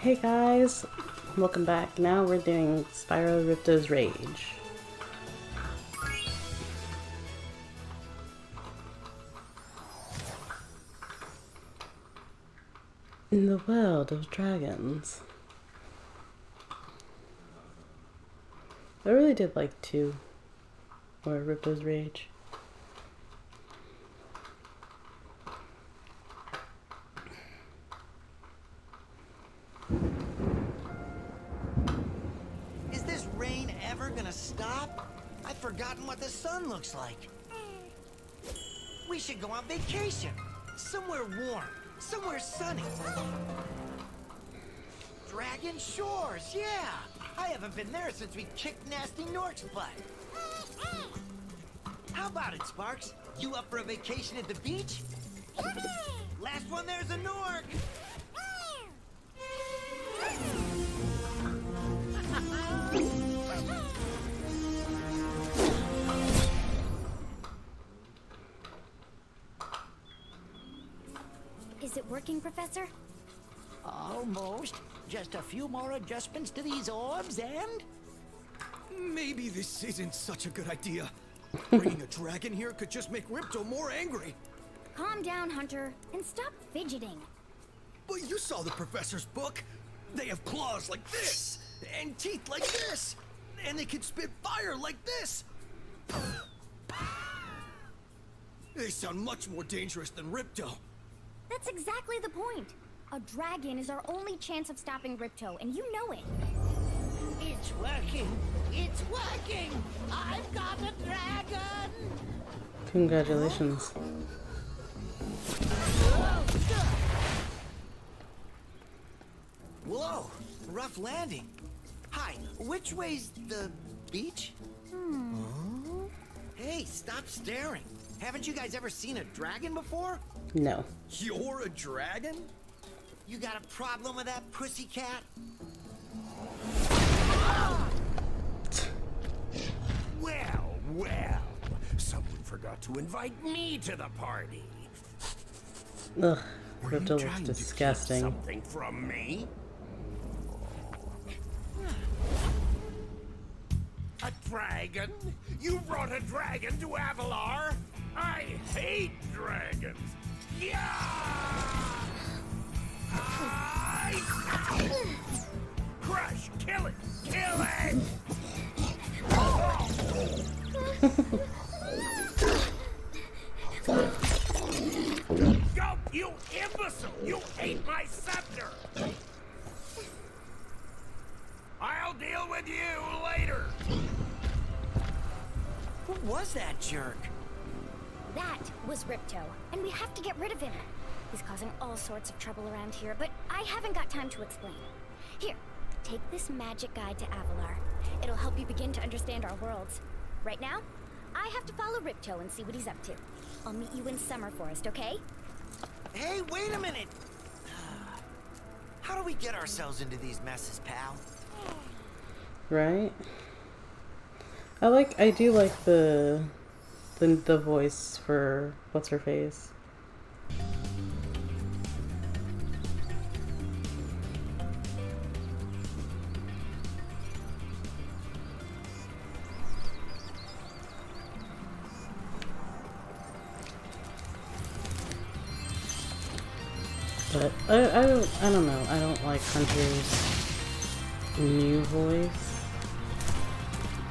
Hey guys, welcome back. Now we're doing Spyro Ripto's Rage. In the world of dragons. I really did like 2, or Ripto's Rage. Is this rain ever gonna stop? I've forgotten what the sun looks like. We should go on vacation. Somewhere warm. Somewhere sunny. Dragon Shores, yeah! I haven't been there since we kicked Nasty Nork's butt. How about it, Sparks? You up for a vacation at the beach? Last one there's a Nork! Is it working, Professor? Almost. Just a few more adjustments to these orbs and... Maybe this isn't such a good idea. Bringing a dragon here could just make Ripto more angry. Calm down, Hunter, and stop fidgeting. But you saw the professor's book. They have claws like this, and teeth like this, and they can spit fire like this. They sound much more dangerous than Ripto. That's exactly the point. A dragon is our only chance of stopping Ripto, and you know it. It's working! It's working! I've got a dragon! Congratulations. Whoa, rough landing. Hi, which way's the beach? Hey, stop staring. Haven't you guys ever seen a dragon before? No. You're a dragon? You got a problem with that pussycat? Well, well, someone forgot to invite me to the party. Ugh, Were you Ripto looks trying to keep disgusting. something from me? A dragon? You brought a dragon to Avalar? I hate dragons. Yeah! Crush! Kill it! Kill it! Go, you imbecile! You ate my scepter! I'll deal with you later! Who was that jerk? That was Ripto, and we have to get rid of him. He's causing all sorts of trouble around here, but I haven't got time to explain. Here, take this magic guide to Avalar. It'll help you begin to understand our worlds. Right now, I have to follow Ripto and see what he's up to. I'll meet you in Summer Forest, okay? Hey, wait a minute! How do we get ourselves into these messes, pal? Right? I do like the voice for what's her face. But I don't know. I don't like Hunter's new voice.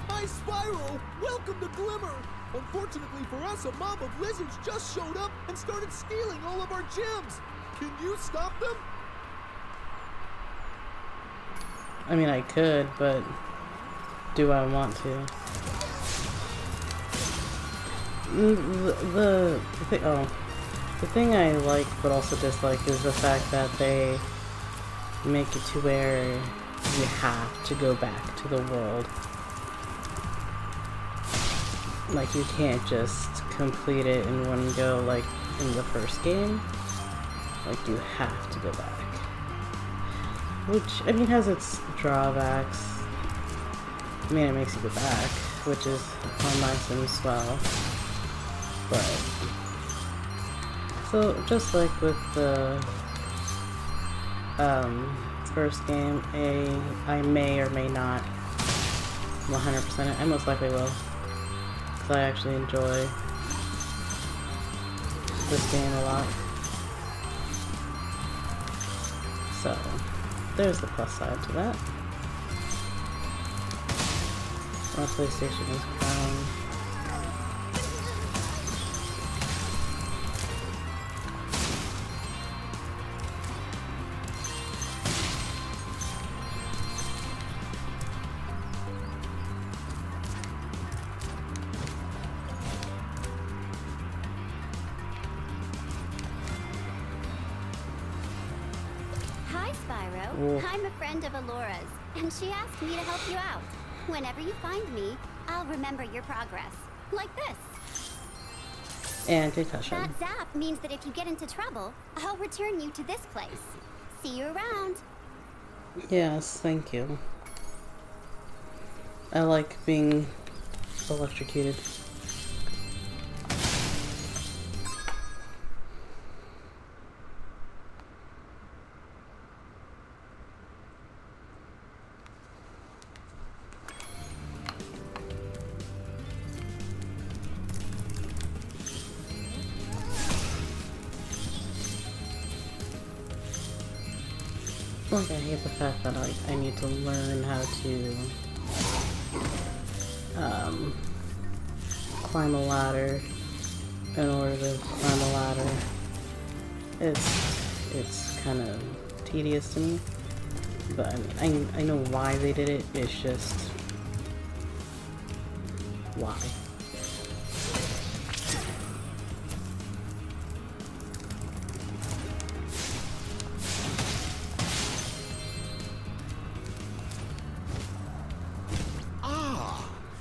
Hi, Spyro! Welcome to Glimmer! Unfortunately for us, a mob of lizards just showed up and started stealing all of our gems! Can you stop them? I mean, I could, but do I want to? The thing I like but also dislike is the fact that they make it to where you have to go back to the world. Like, you can't just complete it in one go like in the first game. Like, you have to go back. Which, I mean, has its drawbacks. I mean, it makes you go back, which is how my Sims well. But, so, just like with the first game, I may or may not 100% it. I most likely will, because I actually enjoy this game a lot. So, there's the plus side to that. My PlayStation is crying. Hi, Spyro. Ooh. I'm a friend of Alora's, and she asked me to help you out. Whenever you find me, I'll remember your progress. Like this. And concussion. That zap means that if you get into trouble, I'll return you to this place. See you around. Yes, thank you. I like being electrocuted. Like, I hate the fact that I need to learn how to climb a ladder in order to climb a ladder. It's kind of tedious to me, but I mean, I know why they did it. It's just why.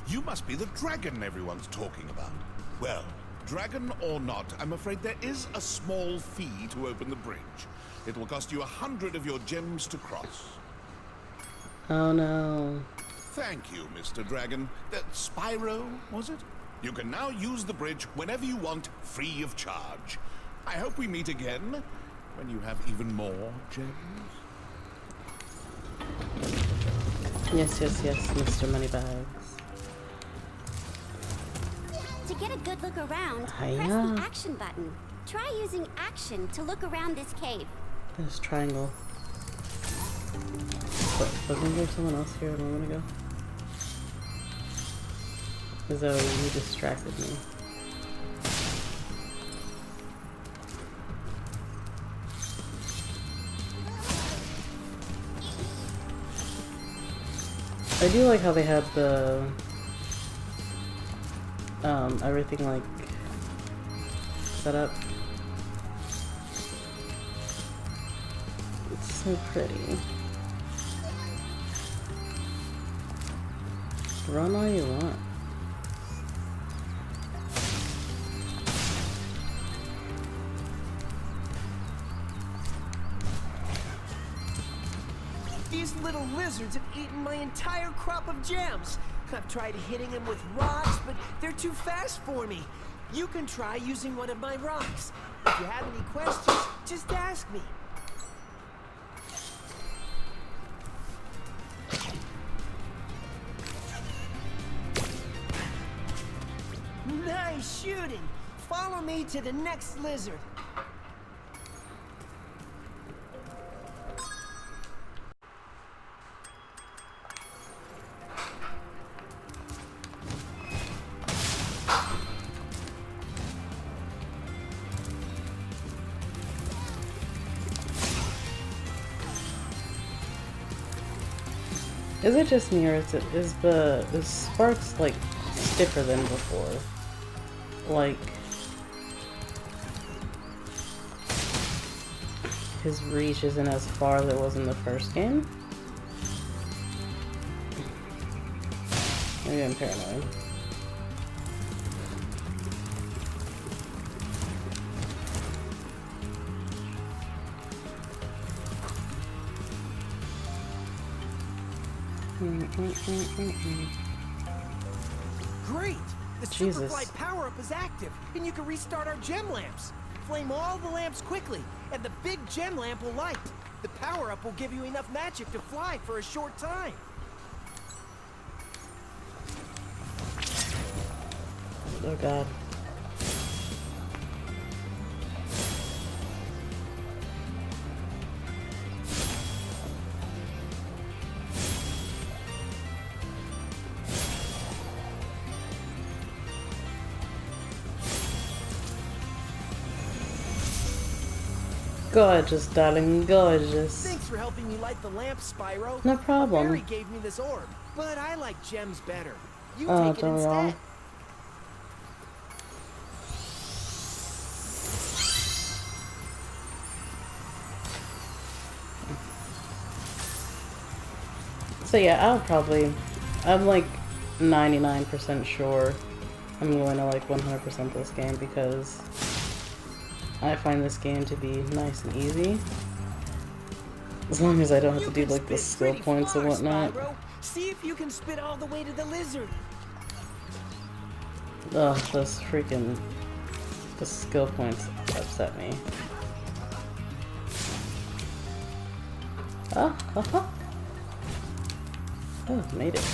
You must be the dragon everyone's talking about. Well, dragon or not, I'm afraid there is a small fee to open the bridge. It will cost you 100 of your gems to cross. Oh no. Thank you, Mr. Dragon. Spyro, was it? You can now use the bridge whenever you want, free of charge. I hope we meet again when you have even more gems. Yes, Mr. Moneybags. To get a good look around, Hiya. press the action button. Try using action to look around this cave. This triangle. But wasn't there someone else here a moment ago? As though you distracted me. I do like how they had the everything like set up. It's so pretty. Run all you want. These little lizards have eaten my entire crop of gems. I've tried hitting them with rocks, but they're too fast for me. You can try using one of my rocks. If you have any questions, just ask me. Nice shooting. Follow me to the next lizard. Is it just me, or is the sparks like stiffer than before? Like his reach isn't as far as it was in the first game? Maybe I'm paranoid. Great! The Jesus. Superfly power-up is active, and you can restart our gem lamps. Flame all the lamps quickly, and the big gem lamp will light. The power-up will give you enough magic to fly for a short time. Oh god. Gorgeous, darling, gorgeous. Thanks for helping me light the lamp, Spyro. No problem. A fairy gave me this orb, but I like gems better. You Oh, take it don't we all? instead. So yeah, I'm like 99% sure I'm going to like 100% this game because I find this game to be nice and easy. As long as I don't have to do like the skill points and whatnot. Spyro. See if you can spit all the way to the lizard. Ugh, the skill points upset me. Oh, made it.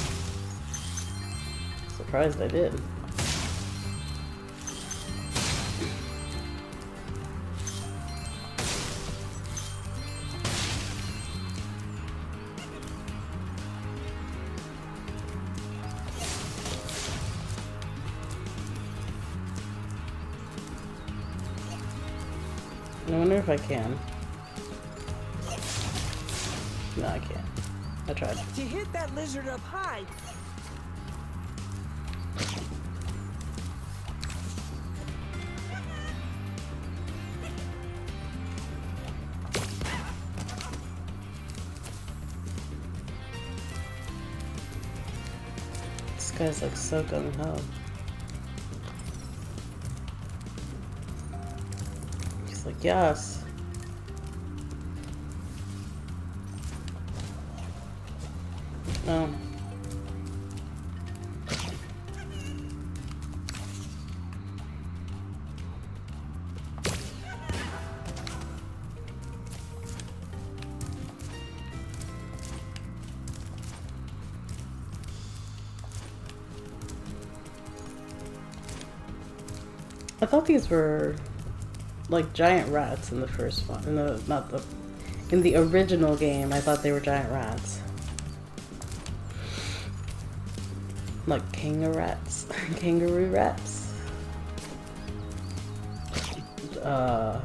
Surprised I did. I wonder if I can. No, I can't. I tried. To hit that lizard up high, This guy's like so gung-ho. He's like, yes. No. I thought these were like giant rats in the first one. In the original game, I thought they were giant rats. Like kangaroo rats. Kangaroo rats. Oh.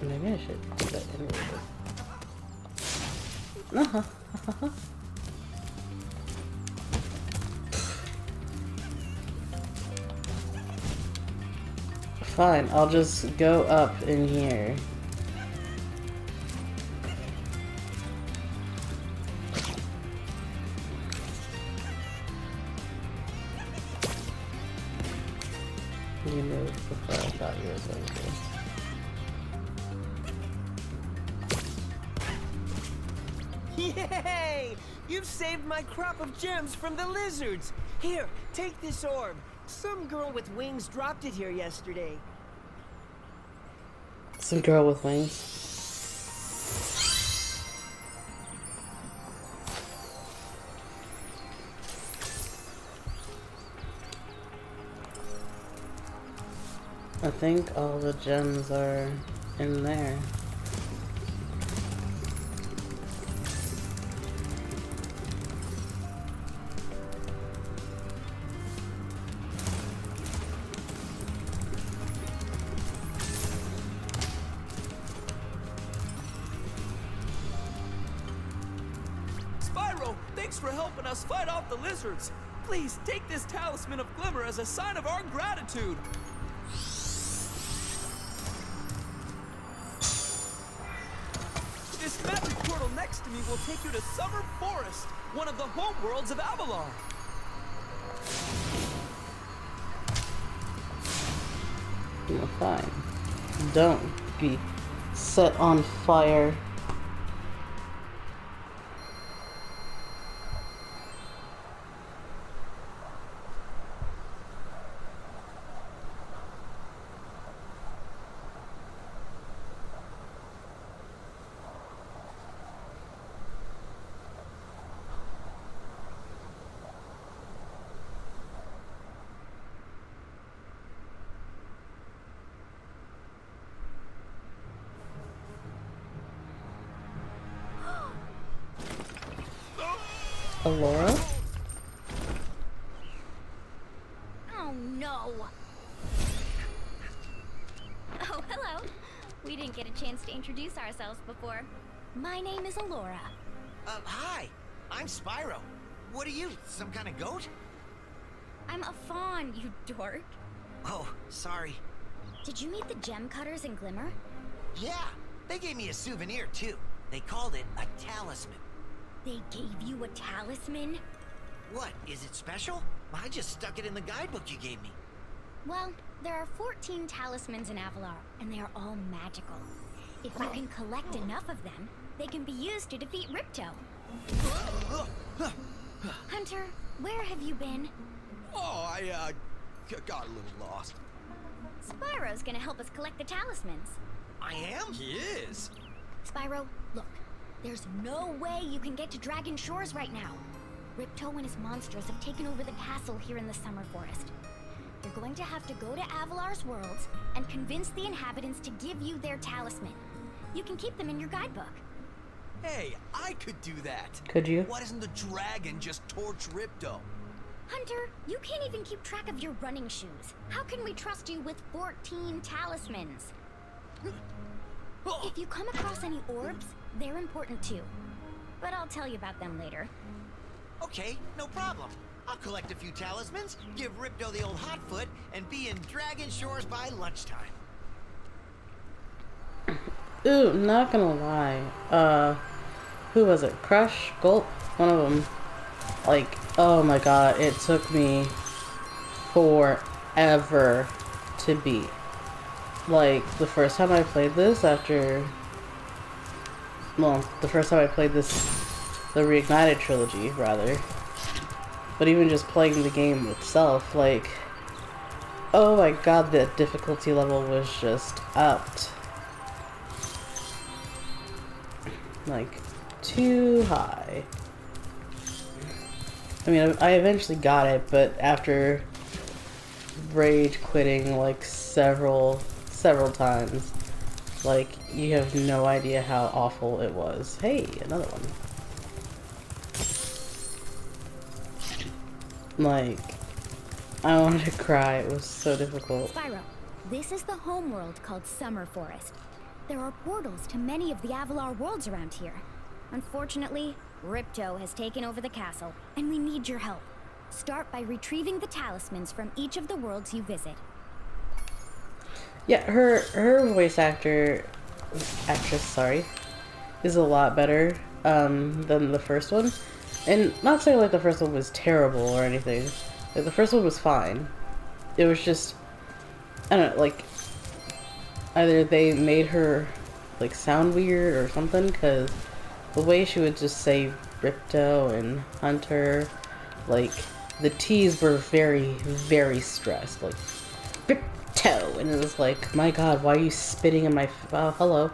Maybe I should do that anyway. Fine, I'll just go up in here. You moved before I thought you were going to. yay! You've saved my crop of gems from the lizards. Here, take this orb. Some girl with wings dropped it here yesterday. Some girl with wings. I think all the gems are in there. Spyro, thanks for helping us fight off the lizards. Please take this talisman of glimmer as a sign of our gratitude. This magic portal next to me will take you to Summer Forest, one of the homeworlds of Avalar. You're fine. Don't be set on fire. Alora? Oh no! Oh, hello. We didn't get a chance to introduce ourselves before. My name is Alora. Hi. I'm Spyro. What are you, some kind of goat? I'm a fawn, you dork. Oh, sorry. Did you meet the gem cutters in Glimmer? Yeah, they gave me a souvenir too. They called it a talisman. They gave you a talisman? What, is it special? I just stuck it in the guidebook you gave me. Well, there are 14 talismans in Avalar, and they are all magical. If you can collect enough of them, they can be used to defeat Ripto. Hunter, where have you been? Oh, I got a little lost. Spyro's gonna help us collect the talismans. I am? He is. Spyro, look. There's no way you can get to Dragon Shores right now. Ripto and his monsters have taken over the castle here in the Summer Forest. You're going to have to go to Avalar's worlds and convince the inhabitants to give you their talisman. You can keep them in your guidebook. Hey, I could do that. Could you? Why doesn't the dragon just torch Ripto? Hunter, you can't even keep track of your running shoes. How can we trust you with 14 talismans? If you come across any orbs, they're important too. But I'll tell you about them later. Okay, no problem. I'll collect a few talismans, give Ripto the old hot foot, and be in Dragon Shores by lunchtime. Ooh, not gonna lie. Who was it? Crush? Gulp? One of them. Like, oh my god, it took me forever to beat. Like, the first time I played this after... Well, the first time I played this, the Reignited trilogy, rather. But even just playing the game itself, like... Oh my god, the difficulty level was just upped. Like, too high. I mean, I eventually got it, but after rage quitting like several times, like, you have no idea how awful it was. Hey, another one. Like, I wanted to cry. It was so difficult. Spyro, this is the homeworld called Summer Forest. There are portals to many of the Avalar worlds around here. Unfortunately, Ripto has taken over the castle, and we need your help. Start by retrieving the talismans from each of the worlds you visit. Yeah, her voice actress, sorry, is a lot better than the first one. And not saying like the first one was terrible or anything. Like, the first one was fine. It was just, I don't know, like, either they made her like sound weird or something, because the way she would just say Ripto and Hunter, like, the T's were very, very stressed. Like, Ripto! And it was like, my god, why are you spitting in my... Oh, hello.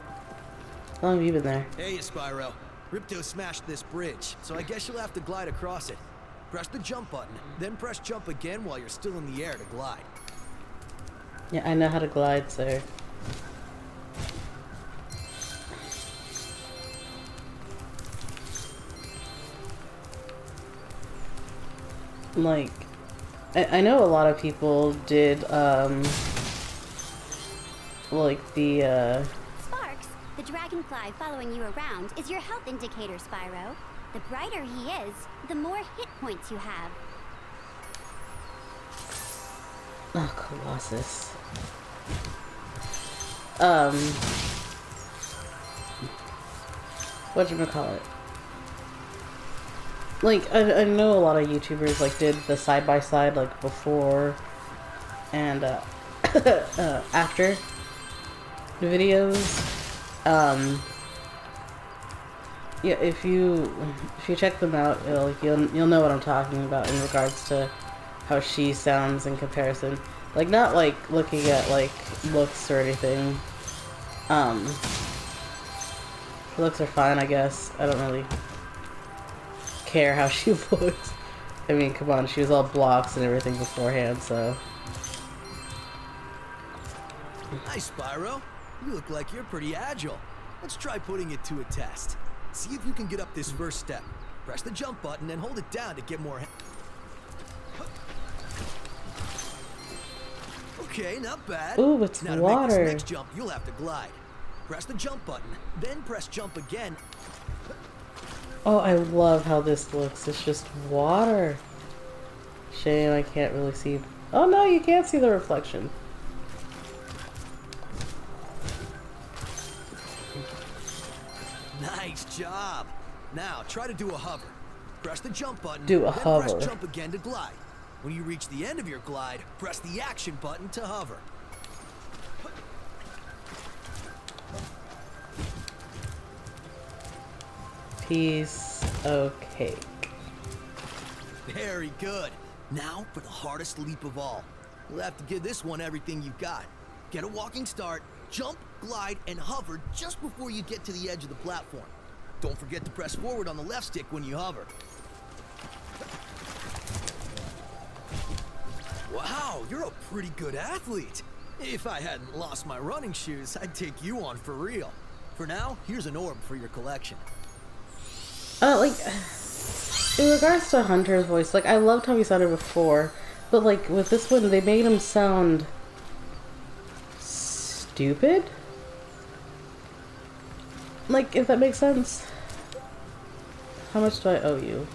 How long have you been there? Hey, Spyro. Ripto smashed this bridge, so I guess you'll have to glide across it. Press the jump button, then press jump again while you're still in the air to glide. Yeah, I know how to glide, sir. Like, I know a lot of people did, like the, Sparks, the dragonfly following you around, is your health indicator, Spyro. The brighter he is, the more hit points you have. oh, Colossus. Whatchamacallit? Like, I know a lot of YouTubers, like, did the side-by-side, like, before and, after videos. Yeah, if you check them out, you'll know what I'm talking about in regards to how she sounds in comparison. Like, not, like, looking at, like, looks or anything. Looks are fine, I guess. I don't really care how she looks. I mean, come on, she was all blocks and everything beforehand, so... Hi, Spyro. You look like you're pretty agile. Let's try putting it to a test. See if you can get up this first step. Press the jump button and hold it down to get more. Okay, not bad. Ooh, it's now to water. make this next jump, you'll have to glide. Press the jump button, then press jump again. Oh, I love how this looks. It's just water. Shame I can't really see. Oh no, you can't see the reflection. Nice job. Now try to do a hover. Press the jump button. Do a then hover. Press jump again to glide. When you reach the end of your glide, press the action button to hover. Piece of cake. Very good. Now for the hardest leap of all. You'll have to give this one everything you've got. Get a walking start, jump, glide, and hover just before you get to the edge of the platform. Don't forget to press forward on the left stick when you hover. Wow, you're a pretty good athlete. If I hadn't lost my running shoes, I'd take you on for real. For now, here's an orb for your collection. Like, in regards to Hunter's voice, like, I loved how he sounded before, but, like, with this one, they made him sound stupid? Like, if that makes sense. How much do I owe you?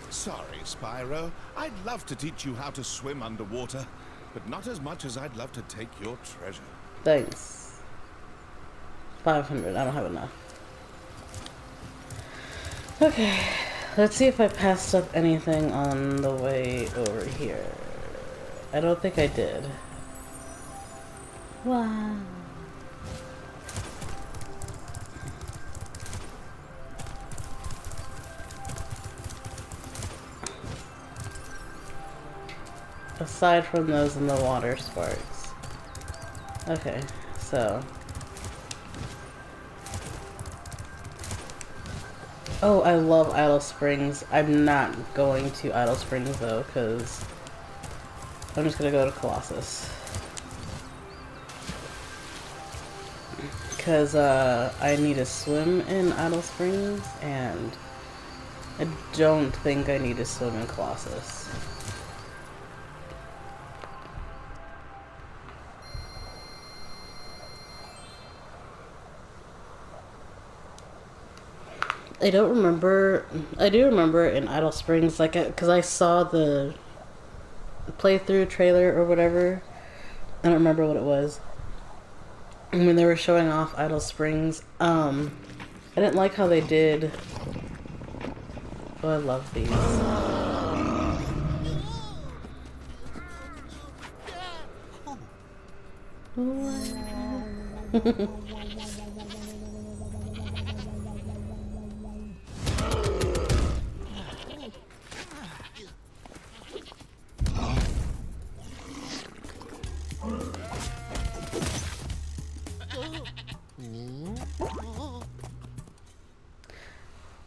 Sorry, Spyro. I'd love to teach you how to swim underwater, but not as much as I'd love to take your treasure. Thanks. 500. I don't have enough. Okay. Let's see if I passed up anything on the way over here. I don't think I did. Wow. Aside from those in the water sparks. Okay, so. Oh, I love Idle Springs. I'm not going to Idle Springs though, because I'm just gonna go to Colossus. Because I need to swim in Idle Springs, and I don't think I need to swim in Colossus. I don't remember. I do remember in Idle Springs, like, because I saw the playthrough trailer or whatever. I don't remember what it was. And when they were showing off Idle Springs, I didn't like how they did. Oh, I love these.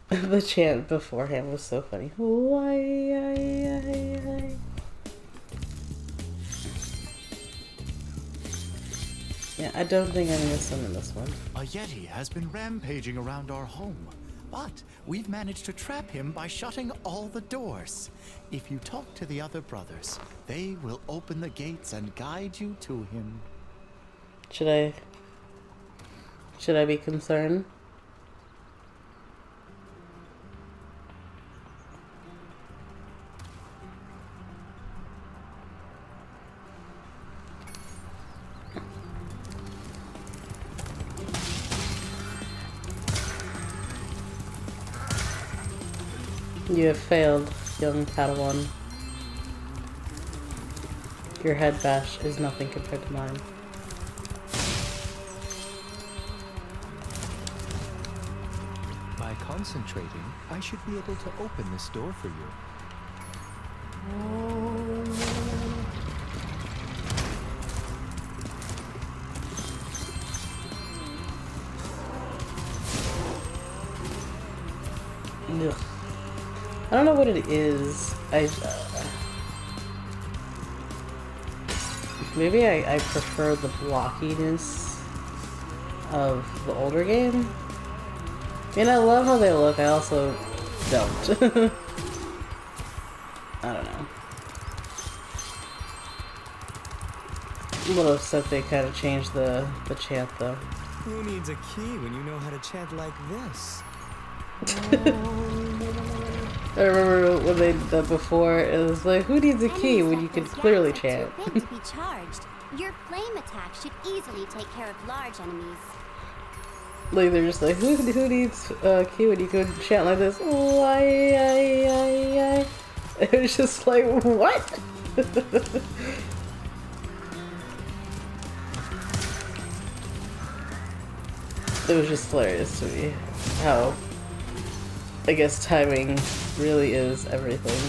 The chant beforehand was so funny. Yeah, I don't think I'm missing in this one. A Yeti has been rampaging around our home, but we've managed to trap him by shutting all the doors. If you talk to the other brothers, they will open the gates and guide you to him. Should I be concerned? You have failed, young Padawan. Your head bash is nothing compared to mine. By concentrating, I should be able to open this door for you. Ugh. I don't know what it is. Maybe I prefer the blockiness of the older game. I mean, I love how they look. I also don't. I don't know. I'm a little upset they kind of changed the chant though. Who needs a key when you know how to chant like this? I remember when they did that before, it was like, who needs a key when you can clearly chant? To be charged. Your flame attack should easily take care of large enemies. Like, they're just like, who needs a key when you can chant like this? Why, it was just like, what? It was just hilarious to me how, I guess, timing really is everything.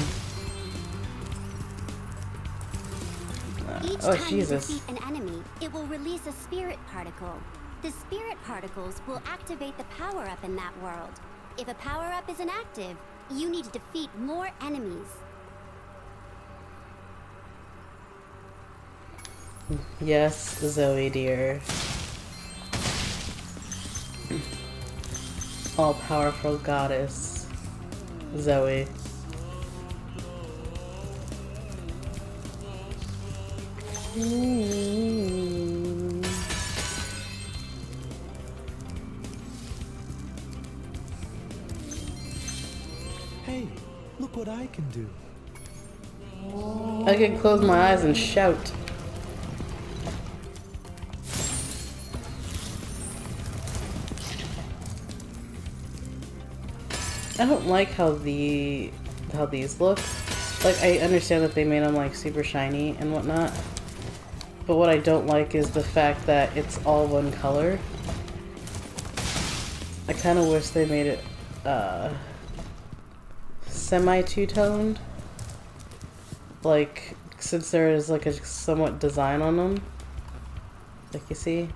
Each Oh, time Jesus. you defeat an enemy, it will release a spirit particle. The spirit particles will activate the power-up in that world. If a power-up is inactive, you need to defeat more enemies. Yes, Zoe dear. All-powerful goddess, Zoe. Hey, look what I can do. I can close my eyes and shout. I don't like how these look. Like, I understand that they made them like super shiny and whatnot, but what I don't like is the fact that it's all one color. I kind of wish they made it semi two-toned, like, since there is like a somewhat design on them, like you see.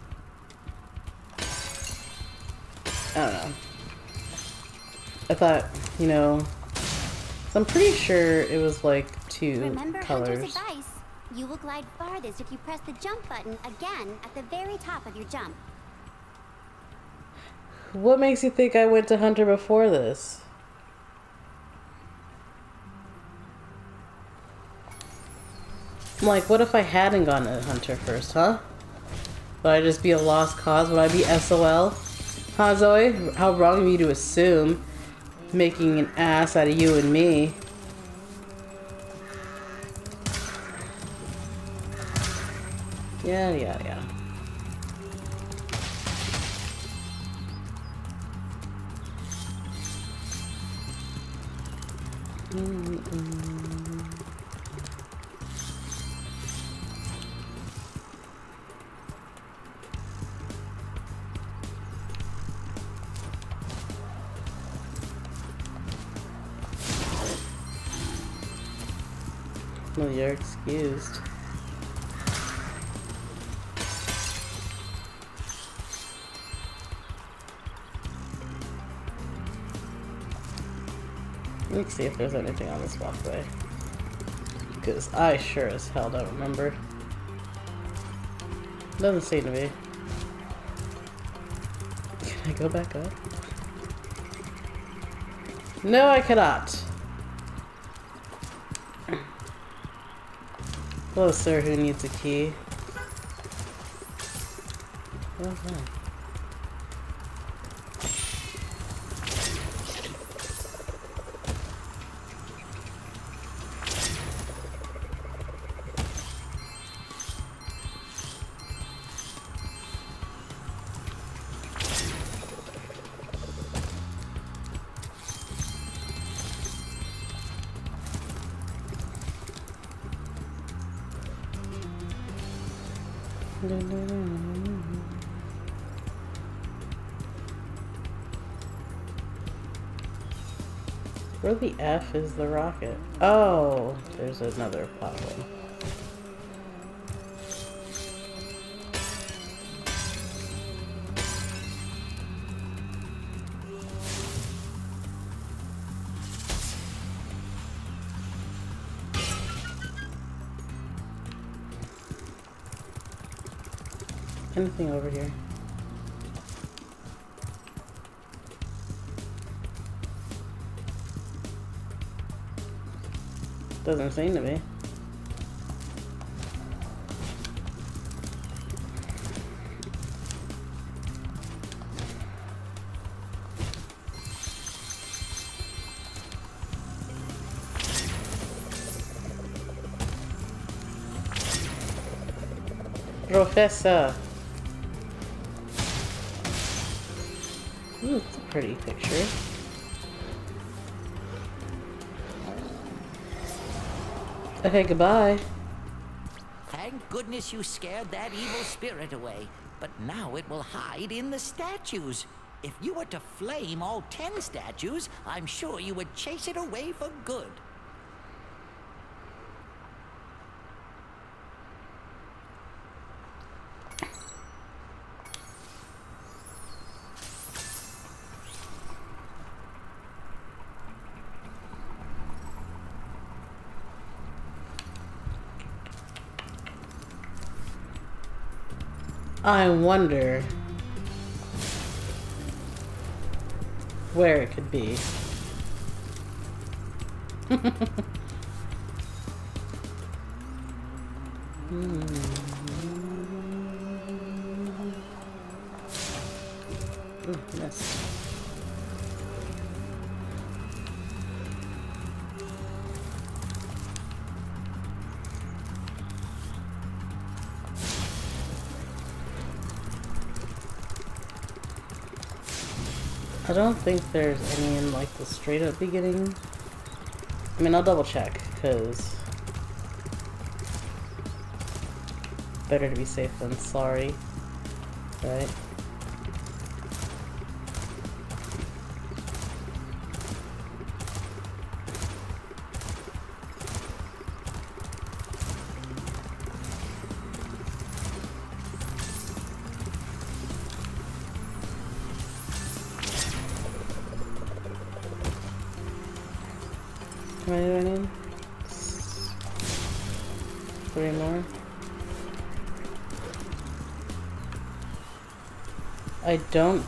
I don't know. I thought, you know, so I'm pretty sure it was like two Remember colors. Hunter's advice. You will glide farthest if you press the jump button again at the very top of your jump. What makes you think I went to Hunter before this? I'm like, what if I hadn't gone to Hunter first, huh? Would I just be a lost cause? Would I be SOL? Huh, Zoe? How wrong of you to assume, making an ass out of you and me. Yeah. Well, you're excused. Let me see if there's anything on this walkway. Because I sure as hell don't remember. Doesn't seem to be. Can I go back up? No, I cannot. Hello, sir, who needs a key? What was that? Where the F is the rocket? Oh, there's another pothole. Anything over here? Doesn't seem to be. Professor. Ooh, it's a pretty picture. Okay, goodbye. Thank goodness you scared that evil spirit away. But now it will hide in the statues. If you were to flame all 10 statues, I'm sure you would chase it away for good. I wonder where it could be. Ooh, missed. I don't think there's any in like the straight up beginning. I mean, I'll double check because better to be safe than sorry, right? How many do I need? 3 more. I don't.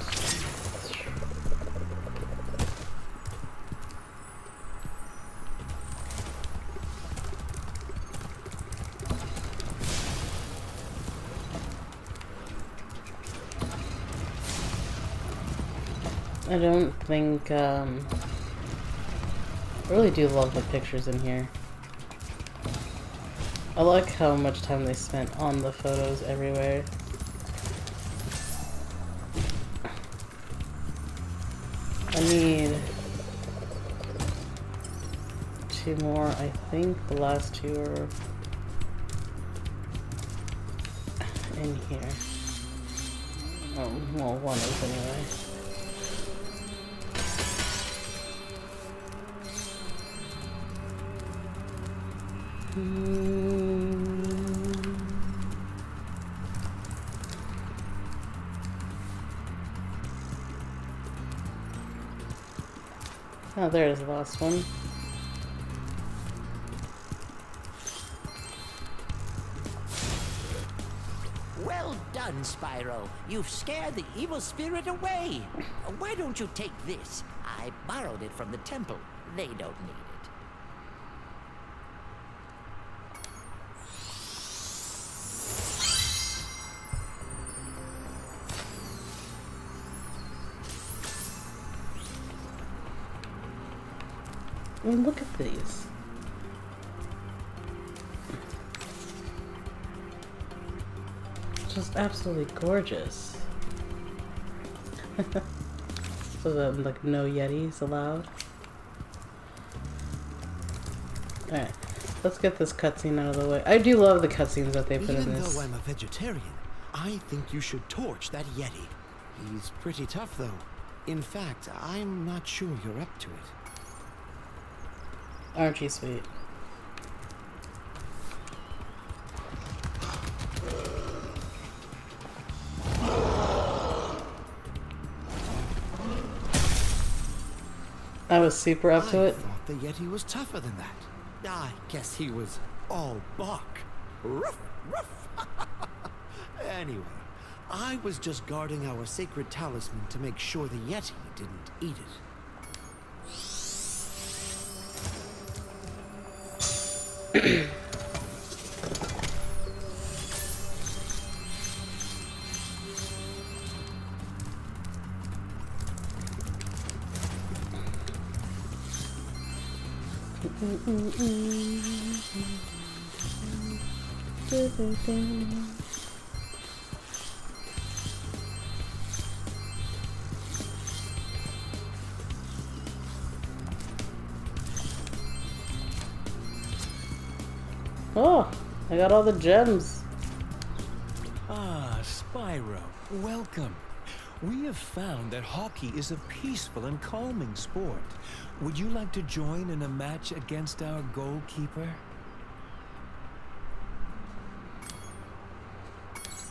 I don't think, I really do love the pictures in here. I like how much time they spent on the photos everywhere. I need 2 more. I think the last 2 are in here. Oh, well, 1 is anyway. Oh, there's the last one. Well done, Spyro. You've scared the evil spirit away. Why don't you take this? I borrowed it from the temple. They don't need it. I mean, look at these. Just absolutely gorgeous. So that, like, no Yetis allowed. Alright, let's get this cutscene out of the way. I do love the cutscenes that they put in this. Even though I'm a vegetarian, I think you should torch that Yeti. He's pretty tough, though. In fact, I'm not sure you're up to it. Aren't you sweet? I was super up to it. I thought the Yeti was tougher than that. I guess he was all bark. Ruff, ruff. Anyway, I was just guarding our sacred talisman to make sure the Yeti didn't eat it. Oh, I got all the gems. Ah, Spyro, welcome. We have found that hockey is a peaceful and calming sport. Would you like to join in a match against our goalkeeper?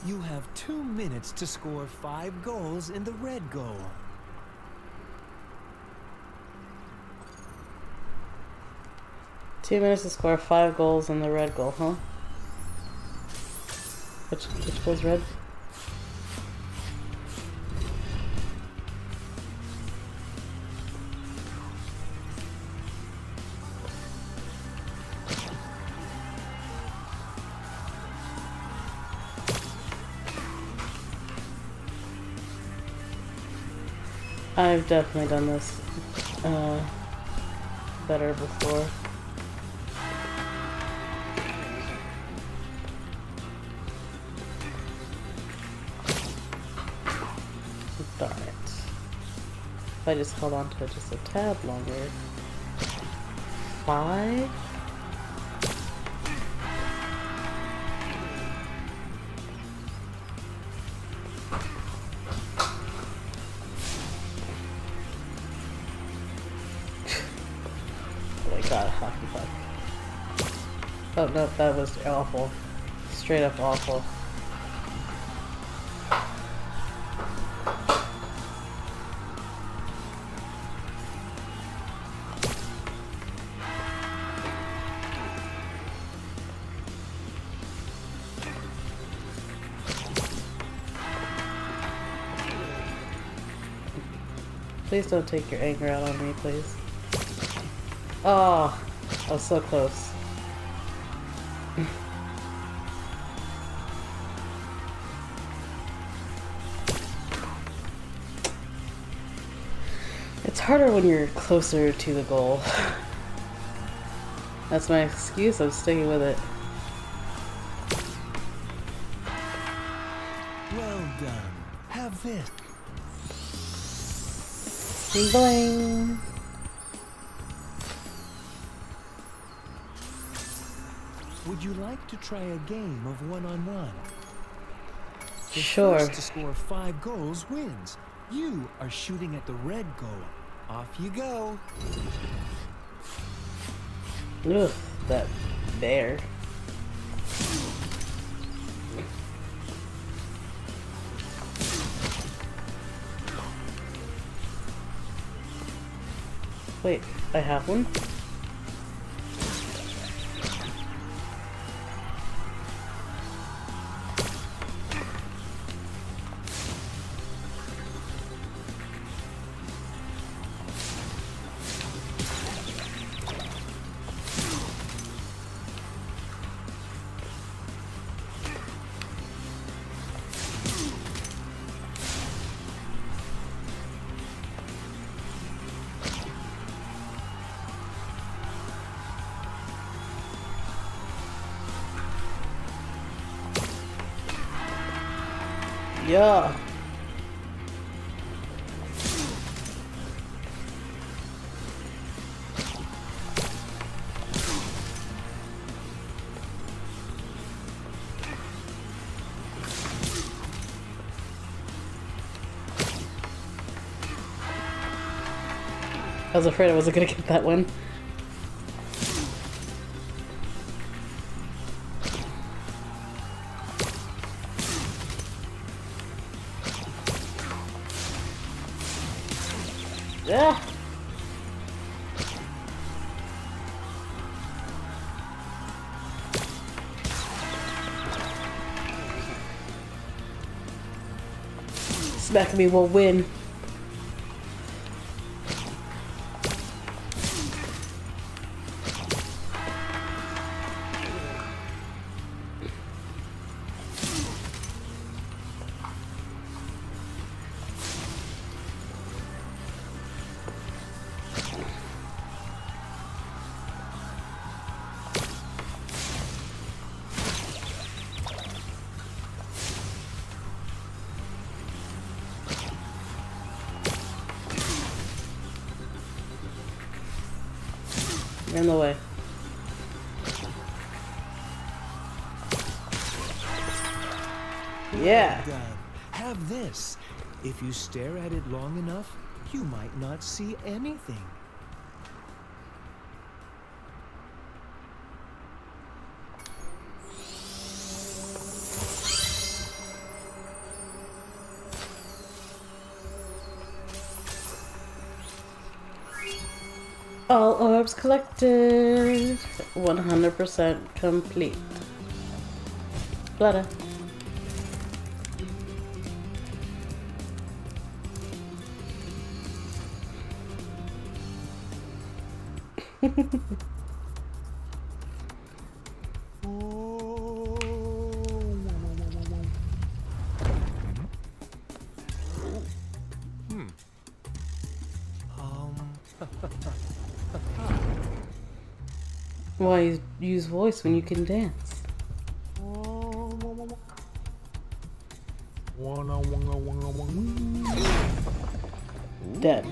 You have 2 minutes to score 5 goals in the red goal. Two minutes to score 5 goals in the red goal, huh? Which goal's red? I've definitely done this better before. Darn it. If I just held on to it just a tad longer. 5? Oh my god, hockey puck. Oh no, that was awful. Straight up awful. Please don't take your anger out on me, please. Oh, I was so close. It's harder when you're closer to the goal. That's my excuse, I'm sticking with it. Well done. Have this. Bling! Would you like to try a game of one-on-one? The Sure. first to score 5 goals wins. You are shooting at the red goal. Off you go. Ugh, that bear. Wait, I have one? Yeah. I was afraid I wasn't gonna get that one. Yeah. Smack me will win. In the way. Yeah. Well done. Have this. If you stare at it long enough, you might not see anything. All orbs collected. 100% complete. Flutter. Why use voice when you can dance? Dead.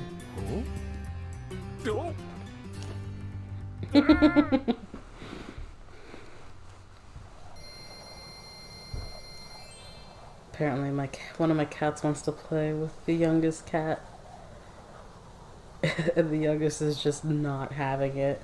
Apparently one of my cats wants to play with the youngest cat. And the youngest is just not having it.